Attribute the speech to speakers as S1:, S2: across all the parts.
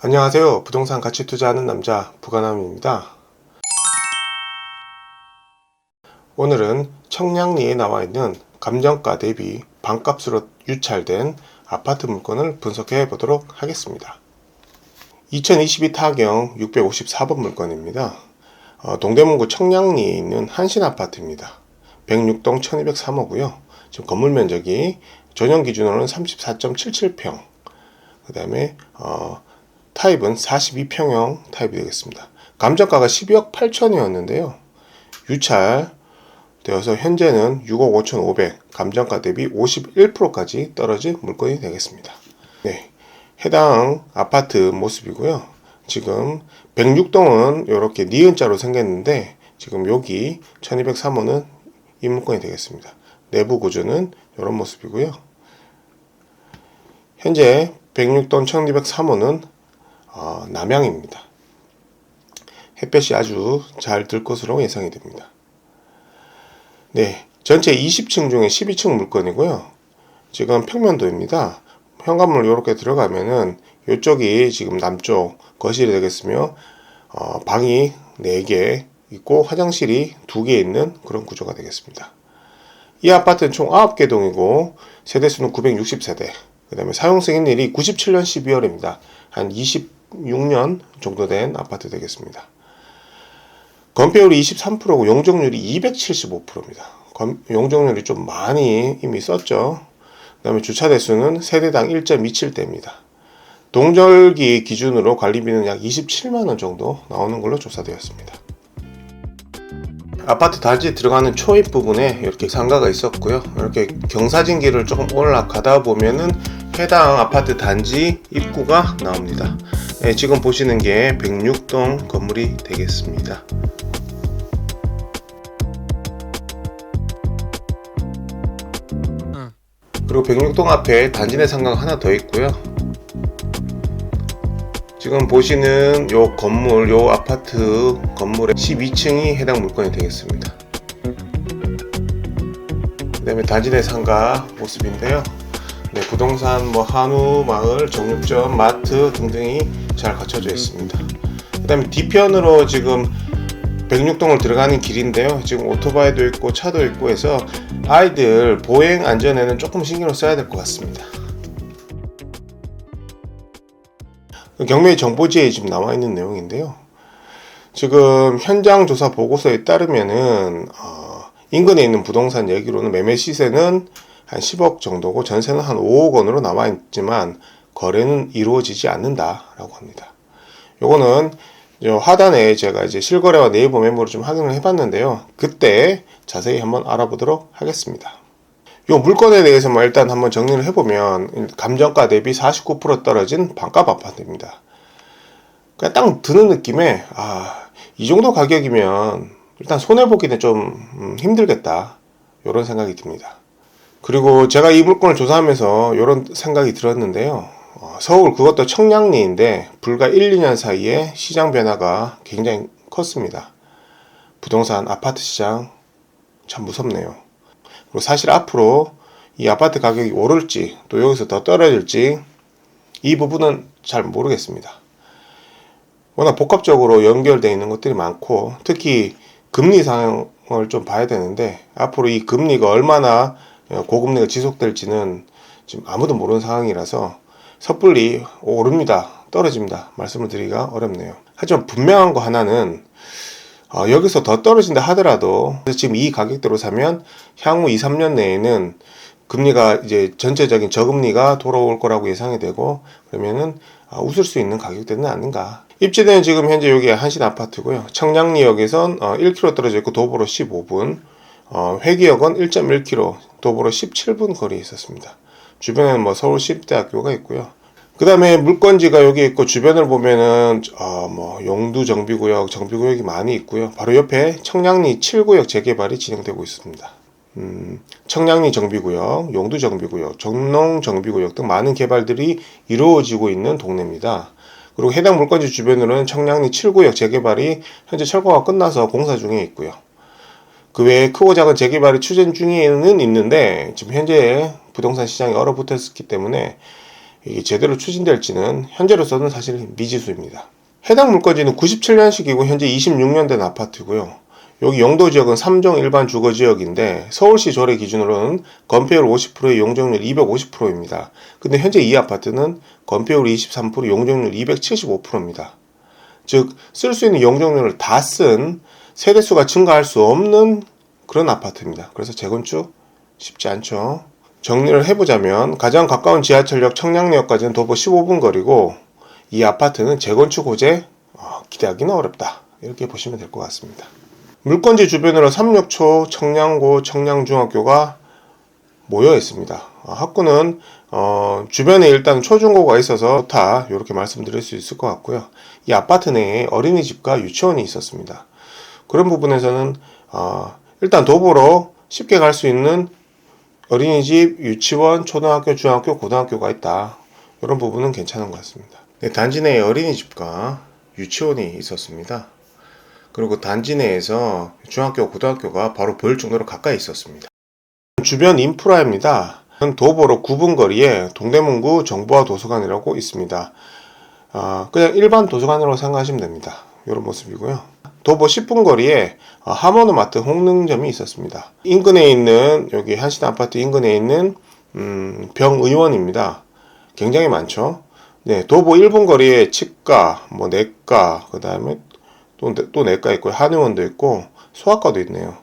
S1: 안녕하세요. 부동산 가치 투자하는 남자 부가남입니다. 오늘은 청량리에 나와 있는 감정가 대비 반값으로 유찰된 아파트 물건을 분석해 보도록 하겠습니다. 2022 타경 654번 물건입니다. 동대문구 청량리에 있는 한신아파트입니다. 106동 1203호고요. 지금 건물 면적이 전용 기준으로는 34.77평, 그 다음에 타입은 42평형 타입이 되겠습니다. 감정가가 12억 8천이었는데요. 유찰되어서 현재는 6억 5,500, 감정가 대비 51%까지 떨어진 물건이 되겠습니다. 네, 해당 아파트 모습이고요. 지금 106동은 이렇게 니은자로 생겼는데 지금 여기 1203호는 이 물건이 되겠습니다. 내부 구조는 이런 모습이고요. 현재 106동 1203호는 남향입니다. 햇볕이 아주 잘 들 것으로 예상이 됩니다. 네, 전체 20층 중에 12층 물건이고요. 지금 평면도입니다. 현관문 이렇게 들어가면은 이쪽이 지금 남쪽 거실이 되겠으며 방이 4개 있고 화장실이 2개 있는 그런 구조가 되겠습니다. 이 아파트는 총 9개 동이고 세대수는 960세대, 그 다음에 사용 승인일이 97년 12월입니다. 한 26년 정도 된 아파트 되겠습니다. 건폐율이 23%고 용적률이 275%입니다. 용적률이 좀 많이 이미 썼죠. 그 다음에 주차 대수는 세대당 1.27대입니다. 동절기 기준으로 관리비는 약 27만원 정도 나오는 걸로 조사되었습니다. 아파트 단지 들어가는 초입 부분에 이렇게 상가가 있었고요. 이렇게 경사진길을 조금 올라가다 보면은 해당 아파트 단지 입구가 나옵니다. 네, 지금 보시는 게 106동 건물이 되겠습니다. 그리고 106동 앞에 단지 내 상가가 하나 더 있고요. 지금 보시는 요 건물, 요 아파트 건물의 12층이 해당 물건이 되겠습니다. 그 다음에 단지 내 상가 모습인데요. 네, 부동산, 한우, 마을, 정육점, 마트 등등이 잘 갖춰져 있습니다. 그 다음에 뒤편으로 지금 106동을 들어가는 길인데요. 지금 오토바이도 있고 차도 있고 해서 아이들 보행 안전에는 조금 신경을 써야 될 것 같습니다. 경매 정보지에 지금 나와 있는 내용인데요. 지금 현장 조사 보고서에 따르면은 인근에 있는 부동산 얘기로는 매매 시세는 한 10억 정도고 전세는 한 5억 원으로 나와 있지만 거래는 이루어지지 않는다라고 합니다. 요거는 하단에 제가 이제 실거래와 네이버 매물을 좀 확인을 해봤는데요. 그때 자세히 한번 알아보도록 하겠습니다. 요 물건에 대해서만 일단 한번 정리를 해보면 감정가 대비 49% 떨어진 반값 아파트입니다. 그냥 딱 드는 느낌에 이 정도 가격이면 일단 손해보기는 좀 힘들겠다 이런 생각이 듭니다. 그리고 제가 이 물건을 조사하면서 이런 생각이 들었는데요. 서울 그것도 청량리인데 불과 1, 2년 사이에 시장 변화가 굉장히 컸습니다. 부동산 아파트 시장 참 무섭네요. 그리고 사실 앞으로 이 아파트 가격이 오를지 또 여기서 더 떨어질지 이 부분은 잘 모르겠습니다. 워낙 복합적으로 연결되어 있는 것들이 많고 특히 금리 상황을 좀 봐야 되는데 앞으로 이 금리가 얼마나 고금리가 지속될지는 지금 아무도 모르는 상황이라서 섣불리 오릅니다, 떨어집니다 말씀을 드리기가 어렵네요. 하지만 분명한 거 하나는 여기서 더 떨어진다 하더라도 지금 이 가격대로 사면 향후 2, 3년 내에는 금리가 이제 전체적인 저금리가 돌아올 거라고 예상이 되고 그러면은 웃을 수 있는 가격대는 아닌가. 입지대는 지금 현재 여기 한신 아파트고요. 청량리역에선 1km 떨어져 있고 도보로 15분, 회기역은 1.1km, 도보로 17분 거리에 있었습니다. 주변에는 서울시립대학교가 있고요. 그 다음에 물건지가 여기 있고 주변을 보면은 용두 정비구역, 정비구역이 많이 있고요. 바로 옆에 청량리 7구역 재개발이 진행되고 있습니다. 청량리 정비구역, 용두 정비구역, 정농 정비구역 등 많은 개발들이 이루어지고 있는 동네입니다. 그리고 해당 물건지 주변으로는 청량리 7구역 재개발이 현재 철거가 끝나서 공사 중에 있고요. 그 외에 크고 작은 재개발이 추진 중에는 있는데 지금 현재 부동산 시장이 얼어붙었기 때문에 이게 제대로 추진될지는 현재로서는 사실 미지수입니다. 해당 물건지는 97년식이고 현재 26년 된 아파트고요. 여기 용도 지역은 3종 일반 주거 지역인데 서울시 조례 기준으로는 건폐율 50%에 용적률 250%입니다. 근데 현재 이 아파트는 건폐율 23%, 용적률 275%입니다. 즉 쓸 수 있는 용적률을 다 쓴 세대수가 증가할 수 없는 그런 아파트입니다. 그래서 재건축 쉽지 않죠. 정리를 해보자면 가장 가까운 지하철역 청량리역까지는 도보 15분 거리고 이 아파트는 재건축 호재 기대하기는 어렵다. 이렇게 보시면 될 것 같습니다. 물건지 주변으로 삼육초, 청량고, 청량중학교가 모여 있습니다. 학구는 주변에 일단 초중고가 있어서 좋다 이렇게 말씀드릴 수 있을 것 같고요. 이 아파트 내에 어린이집과 유치원이 있었습니다. 그런 부분에서는 일단 도보로 쉽게 갈 수 있는 어린이집, 유치원, 초등학교, 중학교, 고등학교가 있다. 이런 부분은 괜찮은 것 같습니다. 네, 단지 내에 어린이집과 유치원이 있었습니다. 그리고 단지 내에서 중학교, 고등학교가 바로 보일 정도로 가까이 있었습니다. 주변 인프라입니다. 도보로 9분 거리에 동대문구 정보화 도서관이라고 있습니다. 그냥 일반 도서관이라고 생각하시면 됩니다. 이런 모습이고요. 도보 10분 거리에 하모노마트 홍릉점이 있었습니다. 인근에 있는 여기 한신아파트 인근에 있는 병의원입니다. 굉장히 많죠. 네, 도보 1분 거리에 치과, 내과, 그 다음에 또 내과 있고 한의원도 있고 소아과도 있네요.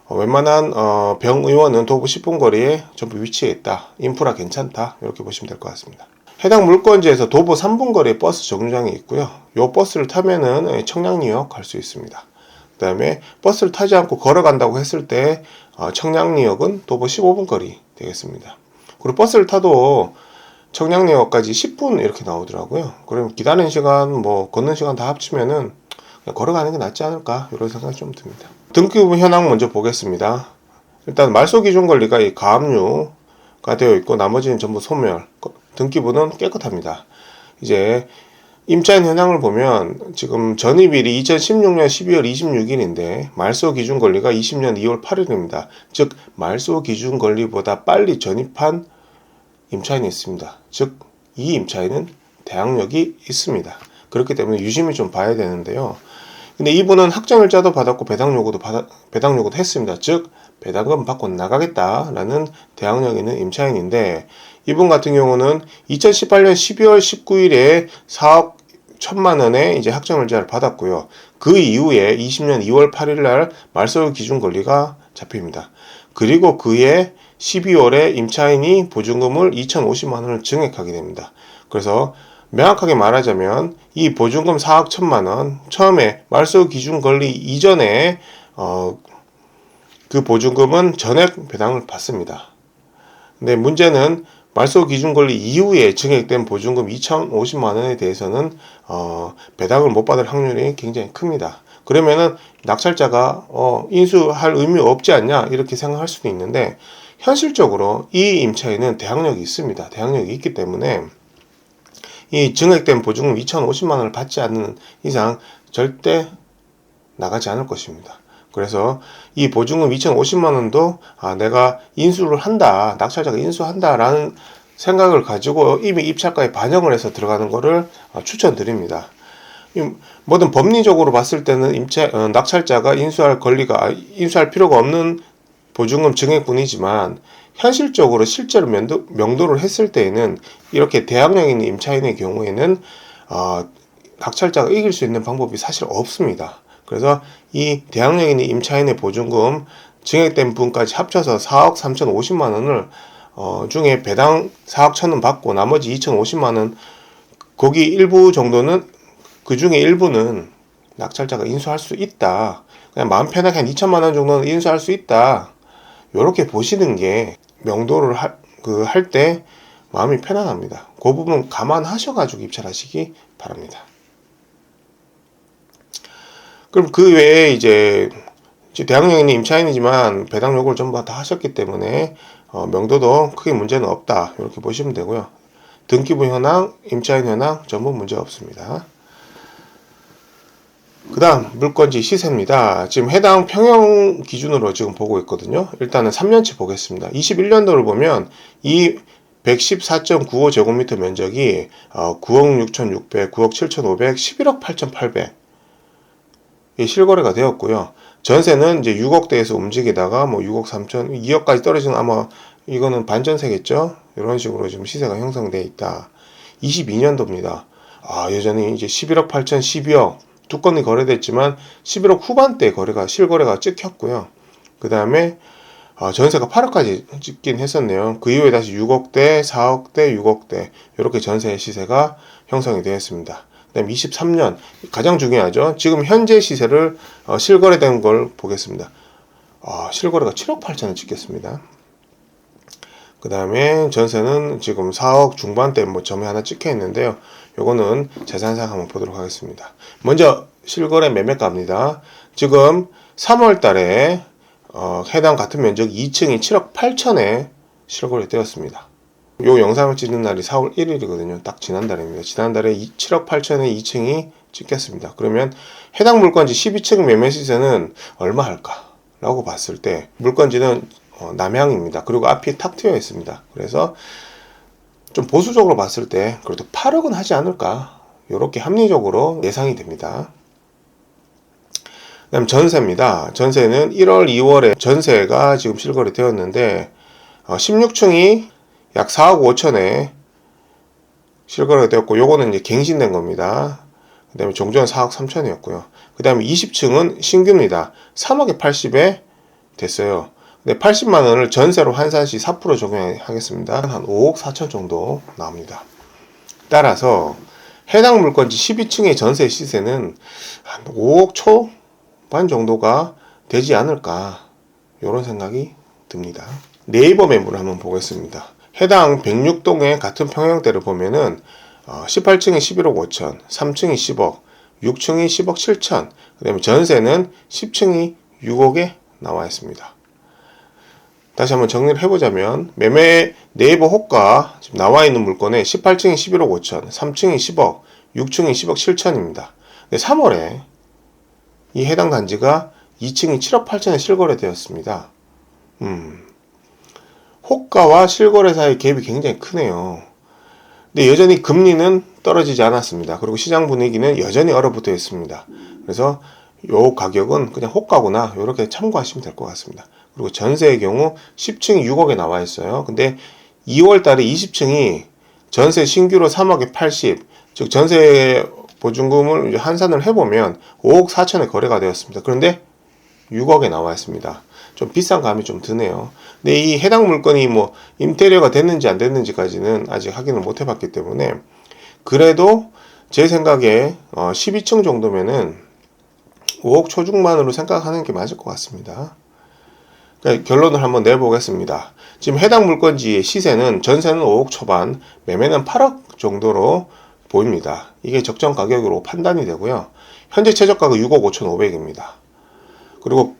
S1: 웬만한 병의원은 도보 10분 거리에 전부 위치해 있다. 인프라 괜찮다. 이렇게 보시면 될 것 같습니다. 해당 물건지에서 도보 3분 거리에 버스 정류장이 있고요. 이 버스를 타면은 청량리역 갈 수 있습니다. 그 다음에 버스를 타지 않고 걸어간다고 했을 때 청량리역은 도보 15분 거리 되겠습니다. 그리고 버스를 타도 청량리역까지 10분 이렇게 나오더라고요. 그럼 기다리는 시간, 걷는 시간 다 합치면은 걸어가는 게 낫지 않을까 이런 생각이 좀 듭니다. 등기부분 현황 먼저 보겠습니다. 일단 말소 기준 권리가 이 가압류가 되어 있고 나머지는 전부 소멸. 등기부는 깨끗합니다. 이제 임차인 현황을 보면 지금 전입일이 2016년 12월 26일인데 말소 기준 권리가 20년 2월 8일입니다. 즉 말소 기준 권리보다 빨리 전입한 임차인이 있습니다. 즉 이 임차인은 대항력이 있습니다. 그렇기 때문에 유심히 좀 봐야 되는데요. 근데 이분은 확정일자도 받았고 배당 요구도 했습니다. 즉 배당금 받고 나가겠다라는 대항력 있는 임차인인데 이분 같은 경우는 2018년 12월 19일에 4억 1천만 원의 이제 확정일자를 받았고요. 그 이후에 20년 2월 8일 날 말소 기준 권리가 잡힙니다. 그리고 그해 12월에 임차인이 보증금을 2,050만 원을 증액하게 됩니다. 그래서 명확하게 말하자면 이 보증금 4억 1천만 원 처음에 말소 기준 권리 이전에 그 보증금은 전액 배당을 받습니다. 근데 문제는 말소 기준 권리 이후에 증액된 보증금 2,050만 원에 대해서는 배당을 못 받을 확률이 굉장히 큽니다. 그러면은 낙찰자가 인수할 의미 없지 않냐 이렇게 생각할 수도 있는데 현실적으로 이 임차인은 대항력이 있습니다. 대항력이 있기 때문에 이 증액된 보증금 2,050만 원을 받지 않는 이상 절대 나가지 않을 것입니다. 그래서 이 보증금 2,050만 원도 내가 인수를 한다, 낙찰자가 인수한다라는 생각을 가지고 이미 입찰가에 반영을 해서 들어가는 것을 추천드립니다. 뭐든 법리적으로 봤을 때는 낙찰자가 인수할 필요가 없는 보증금 증액분이지만 현실적으로 실제로 명도를 했을 때에는 이렇게 대항력 있는 임차인의 경우에는 낙찰자가 이길 수 있는 방법이 사실 없습니다. 그래서 이 대항력 있는 임차인의 보증금 증액된 분까지 합쳐서 4억 3,050만 원을 중에 배당 4억 1,000원 받고 나머지 2,050만 원 거기 일부 정도는 그 중에 일부는 낙찰자가 인수할 수 있다. 그냥 마음 편하게 한 2천만 원 정도는 인수할 수 있다. 이렇게 보시는 게 명도를 할 때 마음이 편안합니다. 그 부분 감안하셔가지고 입찰하시기 바랍니다. 그럼 그 외에 이제 대항력 있는 임차인이지만 배당 요구를 전부 다 하셨기 때문에 명도도 크게 문제는 없다. 이렇게 보시면 되고요. 등기부 현황, 임차인 현황 전부 문제 없습니다. 그 다음 물건지 시세입니다. 지금 해당 평형 기준으로 지금 보고 있거든요. 일단은 3년치 보겠습니다. 21년도를 보면 이 114.95제곱미터 면적이 9억 6,600, 9억 7,500, 11억 8,800 실거래가 되었고요. 전세는 이제 6억대에서 움직이다가 뭐 6억 3천, 2억까지 떨어지는, 아마 이거는 반전세겠죠? 이런 식으로 지금 시세가 형성되어 있다. 22년도입니다. 여전히 이제 11억 8천, 12억 두 건이 거래됐지만 11억 후반대 실거래가 찍혔고요. 그 다음에 전세가 8억까지 찍긴 했었네요. 그 이후에 다시 6억대, 4억대, 6억대 이렇게 전세 시세가 형성이 되었습니다. 그 다음에 23년 가장 중요하죠. 지금 현재 시세를 실거래된 걸 보겠습니다. 실거래가 7억 8천을 찍겠습니다. 그 다음에 전세는 지금 4억 중반대 뭐 점이 하나 찍혀 있는데요. 요거는 재산상 한번 보도록 하겠습니다. 먼저 실거래 매매가입니다. 지금 3월 달에 해당 같은 면적 2층이 7억 8천에 실거래 되었습니다. 요 영상을 찍는 날이 4월 1일이거든요. 딱 지난달입니다. 지난달에 7억 8천에 2층이 찍혔습니다. 그러면 해당 물건지 12층 매매 시세는 얼마 할까? 라고 봤을 때 물건지는 남향입니다. 그리고 앞이 탁 트여 있습니다. 그래서 좀 보수적으로 봤을 때 그래도 8억은 하지 않을까? 이렇게 합리적으로 예상이 됩니다. 그 다음 전세입니다. 전세는 1월, 2월에 전세가 지금 실거래 되었는데 16층이 약 4억 5천에 실거래가 되었고, 요거는 이제 갱신된 겁니다. 그 다음에 종전은 4억 3천이었고요. 그 다음에 20층은 신규입니다. 3억에 80에 됐어요. 근데 80만 원을 전세로 환산 시 4% 적용하겠습니다. 한 5억 4천 정도 나옵니다. 따라서 해당 물건지 12층의 전세 시세는 한 5억 초반 정도가 되지 않을까, 이런 생각이 듭니다. 네이버 매물을 한번 보겠습니다. 해당 106동의 같은 평형대를 보면은 18층이 11억 5천, 3층이 10억, 6층이 10억 7천, 그 다음에 전세는 10층이 6억에 나와 있습니다. 다시 한번 정리를 해보자면, 매매 네이버 호가 지금 나와 있는 물건에 18층이 11억 5천, 3층이 10억, 6층이 10억 7천입니다. 근데 3월에 이 해당 단지가 2층이 7억 8천에 실거래 되었습니다. 호가와 실거래 사이 갭이 굉장히 크네요. 근데 여전히 금리는 떨어지지 않았습니다. 그리고 시장 분위기는 여전히 얼어붙어 있습니다. 그래서 요 가격은 그냥 호가구나, 이렇게 참고하시면 될 것 같습니다. 그리고 전세의 경우 10층이 6억에 나와 있어요. 근데 2월 달에 20층이 전세 신규로 3억에 80, 즉 전세 보증금을 이제 환산을 해보면 5억 4천에 거래가 되었습니다. 그런데 6억에 나와 있습니다. 좀 비싼 감이 좀 드네요. 근데 이 해당 물건이 뭐 인테리어가 됐는지 안 됐는지까지는 아직 확인을 못 해봤기 때문에, 그래도 제 생각에 12층 정도면은 5억 초중반으로 생각하는 게 맞을 것 같습니다. 그러니까 결론을 한번 내보겠습니다. 지금 해당 물건지의 시세는 전세는 5억 초반, 매매는 8억 정도로 보입니다. 이게 적정 가격으로 판단이 되고요. 현재 최저가가 6억 5,500입니다. 그리고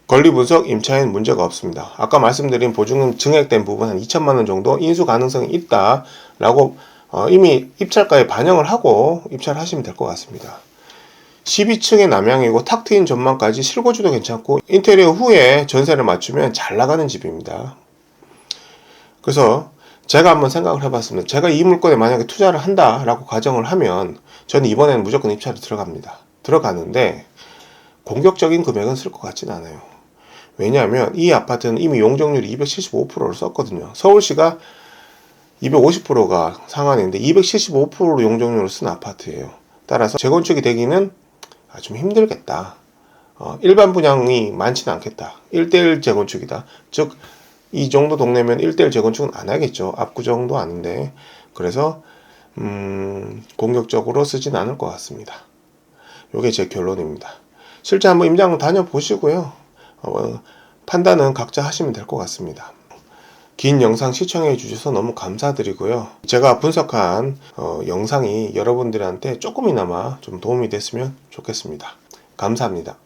S1: 권리 분석 임차인 문제가 없습니다. 아까 말씀드린 보증금 증액된 부분 한 2천만 원 정도 인수 가능성이 있다라고 이미 입찰가에 반영을 하고 입찰을 하시면 될 것 같습니다. 12층의 남향이고 탁 트인 전망까지 실거주도 괜찮고 인테리어 후에 전세를 맞추면 잘 나가는 집입니다. 그래서 제가 한번 생각을 해봤습니다. 제가 이 물건에 만약에 투자를 한다라고 가정을 하면 저는 이번에는 무조건 입찰에 들어가는데 공격적인 금액은 쓸 것 같진 않아요. 왜냐하면 이 아파트는 이미 용적률이 275%를 썼거든요. 서울시가 250%가 상한인데 275% 용적률을 쓴 아파트예요. 따라서 재건축이 되기는 좀 힘들겠다. 일반 분양이 많지는 않겠다. 1대1 재건축이다. 즉 이 정도 동네면 1대1 재건축은 안 하겠죠. 압구정도 아닌데. 그래서 공격적으로 쓰진 않을 것 같습니다. 이게 제 결론입니다. 실제 한번 임장 다녀보시고요. 판단은 각자 하시면 될 것 같습니다. 긴 영상 시청해 주셔서 너무 감사드리고요. 제가 분석한 영상이 여러분들한테 조금이나마 좀 도움이 됐으면 좋겠습니다. 감사합니다.